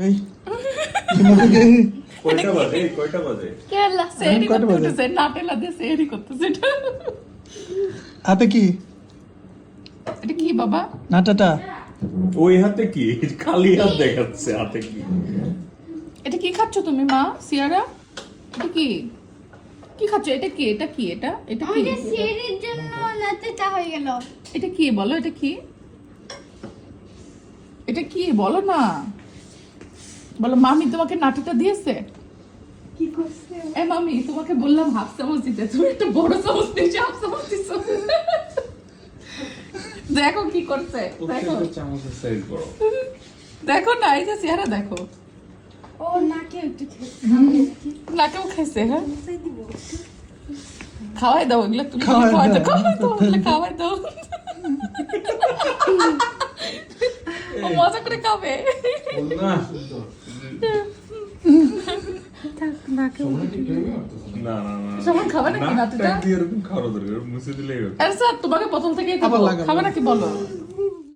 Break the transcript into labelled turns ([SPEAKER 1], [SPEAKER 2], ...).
[SPEAKER 1] এই
[SPEAKER 2] কয়টা বাজে
[SPEAKER 3] কেলা সেরি
[SPEAKER 1] কয়টা বাজে?
[SPEAKER 3] করতেছে নাটেলা দিয়ে সেরি করতেছে এটা।
[SPEAKER 1] হাতে কি
[SPEAKER 3] এটা কি বাবা?
[SPEAKER 1] নাটাটা
[SPEAKER 2] ওই হাতে কি খালি হাত দেখাচ্ছে হাতে কি
[SPEAKER 3] এটা কি খাচ্ছ তুমি মা সিয়ারা? এটা কি কি খাচ্ছ? এটা কি এটা কি এটা এটা কি
[SPEAKER 4] আমাদের সিঁড়ির জন্য নাচটা হয়ে গেল।
[SPEAKER 3] এটা কি বলো? এটা কি এটা কি বলো না, বলো মামি তোমাকে নাটুটা দিয়েছে?
[SPEAKER 4] কি করছে?
[SPEAKER 3] এ মামি তোমাকে বললাম হাফ চামচ দিতে, তুমি একটা বড় চামচ দিয়েছো, হাফ চামচ দিছো। দেখো কি করছে, দেখো
[SPEAKER 2] চামচের সাইজ বড়
[SPEAKER 3] দেখো না, এই যে চেহারা দেখো।
[SPEAKER 4] ও নাকে একটু
[SPEAKER 3] নাকেও খাইছে। হ্যাঁ
[SPEAKER 4] খেয়ে দিব।
[SPEAKER 3] খাওয়াই দাও এগুলো, তুমি
[SPEAKER 1] খাওয়াই
[SPEAKER 3] খাওয়াই দাও,
[SPEAKER 1] দাও।
[SPEAKER 3] খাওয়াই দাও এগুলো, খাওয়াই দাও। ও মজা করে খাবে।
[SPEAKER 2] না
[SPEAKER 4] নাকে
[SPEAKER 2] না না না
[SPEAKER 3] সবাই খাবে নাকি নাটুটা?
[SPEAKER 2] নাকটা দিয়ে এরকম খাওয়ার দরকার মুছে দিলেই হবে
[SPEAKER 3] আরে স্যার তোমাকে প্রথম থেকেই
[SPEAKER 1] আবার
[SPEAKER 3] দেবো,
[SPEAKER 1] লাগাবো।
[SPEAKER 3] খাবে নাকি বলো?